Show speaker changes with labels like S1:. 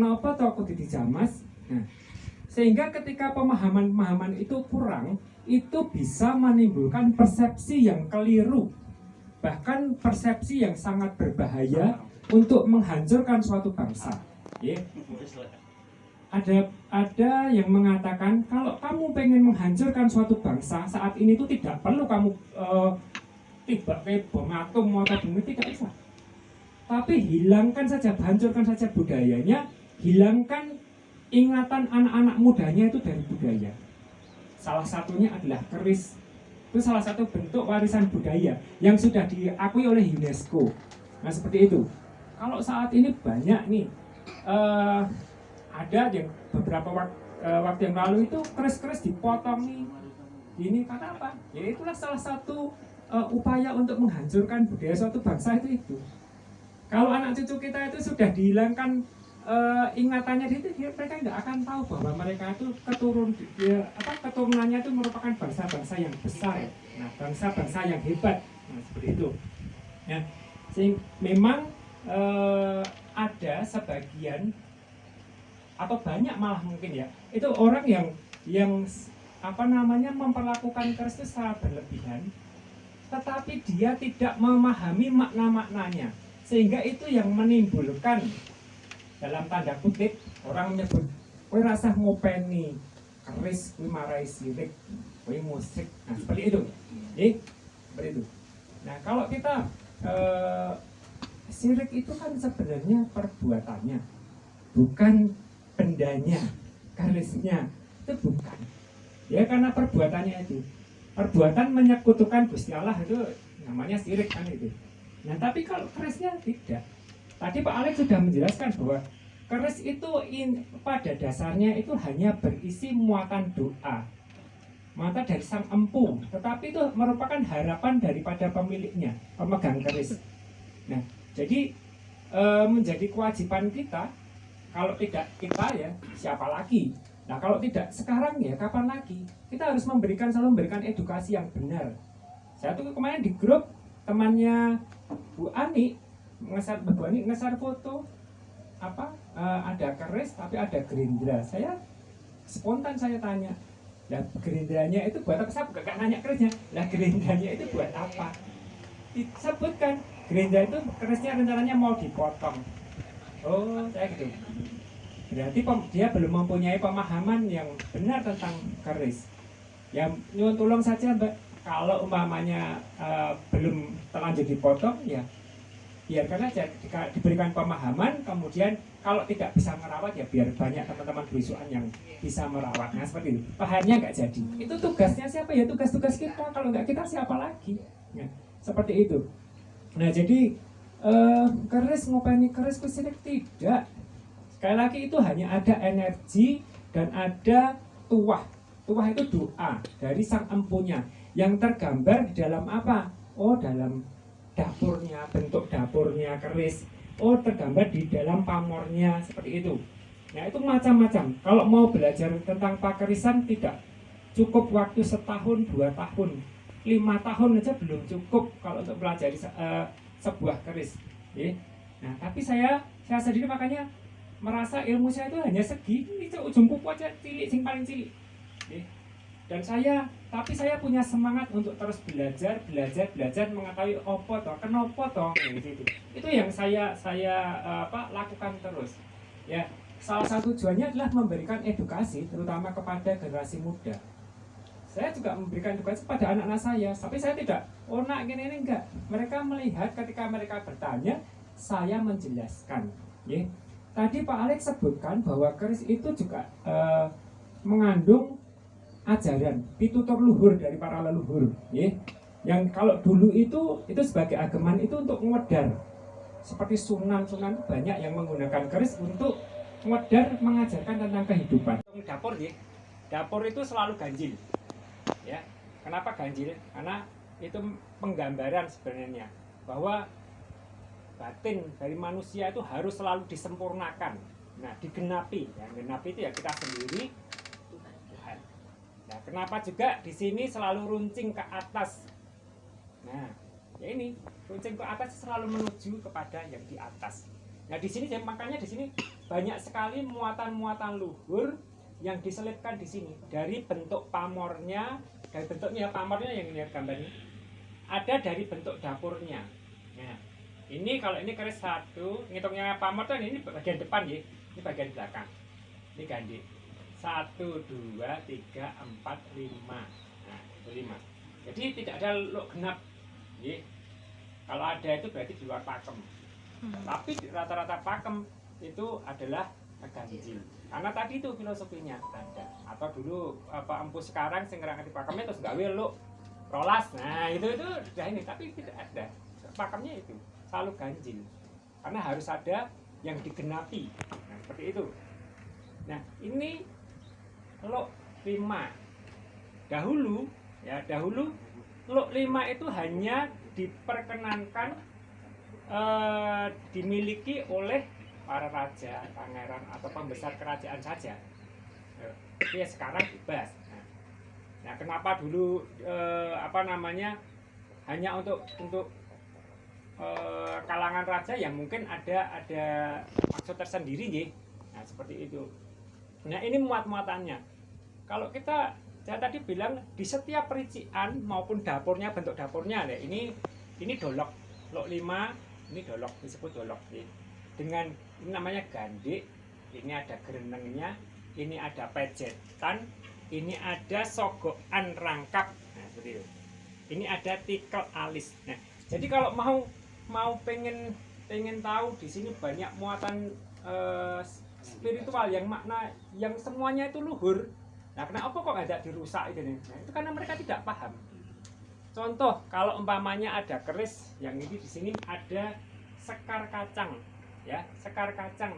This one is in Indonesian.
S1: kenapa toh kudu dijamas? Nah, sehingga ketika pemahaman-pemahaman itu kurang, itu bisa menimbulkan persepsi yang keliru, bahkan persepsi yang sangat berbahaya untuk menghancurkan suatu bangsa. Ya. Ada yang mengatakan kalau kamu pengen menghancurkan suatu bangsa saat ini itu tidak perlu kamu tiba kayak bom atom atau bom, tidak bisa. Tapi hilangkan saja, hancurkan saja budayanya, hilangkan ingatan anak-anak mudanya itu dari budaya. Salah satunya adalah keris. Itu salah satu bentuk warisan budaya yang sudah diakui oleh UNESCO. Nah seperti itu. Kalau saat ini banyak nih, ada yang beberapa waktu yang lalu itu keris-keris dipotong nih. Ini karena apa? Ya itulah salah satu upaya untuk menghancurkan budaya suatu bangsa itu. Kalau anak cucu kita itu sudah dihilangkan ingatannya itu, mereka nggak akan tahu bahwa mereka itu keturunannya itu merupakan bangsa-bangsa yang besar, nah bangsa-bangsa yang hebat, nah seperti itu. Ya, memang ada sebagian atau banyak malah mungkin ya, itu orang yang memperlakukan keris itu secara berlebihan, tetapi dia tidak memahami makna-maknanya, sehingga itu yang menimbulkan dalam tanda kutip orang menyebut kowe rasah ngopeni keris kuwi marai sirik kuwi musik. Nah seperti itu. Seperti itu. Nah kalau kita sirik itu kan sebenarnya perbuatannya, bukan bendanya, kerisnya itu bukan. Ya karena perbuatannya itu. Perbuatan menyekutukan Gusti Allah itu namanya sirik kan itu. Nah tapi kalau kerisnya tidak. Tadi Pak Alex sudah menjelaskan bahwa keris itu pada dasarnya itu hanya berisi muatan doa, mata dari sang empu, tetapi itu merupakan harapan daripada pemiliknya, pemegang keris. Nah, jadi menjadi kewajiban kita, kalau tidak kita ya siapa lagi? Nah, kalau tidak sekarang ya kapan lagi? Kita harus selalu memberikan edukasi yang benar. Saya tuh kemarin di grup temannya Bu Ani ngesar foto ada keris tapi ada gerindra. Saya spontan saya tanya, lah gerindranya itu buat apa? Saya gak nanya kerisnya, lah gerindranya itu buat apa? Disebutkan gerindra itu kerisnya rencananya mau dipotong. Oh saya gitu. Berarti dia belum mempunyai pemahaman yang benar tentang keris. Ya nyuwun tolong saja Mbak, kalau umpamanya belum terlanjur dipotong ya biarkan aja, diberikan pemahaman, kemudian kalau tidak bisa merawat ya biar banyak teman-teman berusukan yang bisa merawat. Nah seperti itu, pahamnya nggak jadi. Itu tugasnya siapa ya? Tugas-tugas kita. Kalau nggak kita siapa lagi? Ya, seperti itu. Nah jadi keris ngopeni keris kusirik tidak. Sekali lagi itu hanya ada energi dan ada tuah. Tuah itu doa dari sang empunya yang tergambar di dalam apa? Oh dalam dapurnya, bentuk dapurnya keris. Oh tergambar di dalam pamornya seperti itu. Nah itu macam-macam. Kalau mau belajar tentang pakerisan tidak cukup waktu setahun, 2 tahun, 5 tahun aja belum cukup kalau untuk pelajari sebuah keris. Nah tapi saya sendiri makanya merasa ilmu saya itu hanya segini, ujung kuku aja cilik, sing paling cilik. Dan saya punya semangat untuk terus belajar mengetahui opo toh, kenapa toh gitu. Itu yang saya lakukan terus. Ya, salah satu tujuannya adalah memberikan edukasi terutama kepada generasi muda. Saya juga memberikan edukasi pada anak-anak saya, tapi saya tidak nak gini enggak. Mereka melihat ketika mereka bertanya, saya menjelaskan. Ya. Tadi Pak Alex sebutkan bahwa keris itu juga mengandung ajaran pitutur luhur dari para leluhur, ya. Yang kalau dulu itu sebagai ageman itu untuk ngedar, seperti sunan-sunan banyak yang menggunakan keris untuk ngedar, mengajarkan tentang kehidupan. Dapur, ya. Dapur itu selalu ganjil, ya. Kenapa ganjil? Karena itu penggambaran sebenarnya bahwa batin dari manusia itu harus selalu disempurnakan. Nah, digenapi, ya. Genapi itu ya kita sendiri. Nah, kenapa juga di sini selalu runcing ke atas? Nah, ya ini runcing ke atas selalu menuju kepada yang di atas. Nah, di sini makanya di sini banyak sekali muatan-muatan luhur yang diselipkan di sini. Dari bentuk pamornya, dari bentuknya pamornya yang lihat gambarnya, ada dari bentuk dapurnya. Nah, ini kalau ini keris 1, ngitungnya pamor tuh ini bagian depan ya, ini bagian belakang. Ini gandhi. 1, 2, 3, 4, 5. Nah, itu 5. Jadi tidak ada luk genap. Ya. Kalau ada itu berarti di luar pakem. Tapi rata-rata pakem itu adalah ganjil. Karena tadi itu filosofinya ada. Atau dulu apa empu sekarang sing ngerangati pakemnya terus gawe luk rolas. Nah, itu udah ini, tapi tidak ada. Pakemnya itu selalu ganjil. Karena harus ada yang digenapi. Nah, seperti itu. Nah, ini luk 5. Dahulu luk 5 itu hanya diperkenankan dimiliki oleh para raja, pangeran atau pembesar kerajaan saja. Tapi sekarang bebas. Nah, kenapa dulu hanya untuk kalangan raja yang mungkin ada maksud tersendiri, ya. Nah, seperti itu. Nah, ini muat-muatannya. Kalau saya tadi bilang di setiap perician maupun dapurnya, bentuk dapurnya, ya, ini dolok, luk 5, ini dolok, disebut dolok, ya. Dengan ini namanya gandhi, ini ada gerenengnya, ini ada pejetan, ini ada sogokan rangkap. Nah, seperti itu. Ini ada tikel alis. Nah, jadi kalau mau pengen tahu di sini banyak muatan spiritual yang makna yang semuanya itu luhur. Nah, kenapa kok ada dirusak itu nih? Nah, itu karena mereka tidak paham. Contoh, kalau umpamanya ada keris yang ini di sini ada sekar kacang, ya, sekar kacang.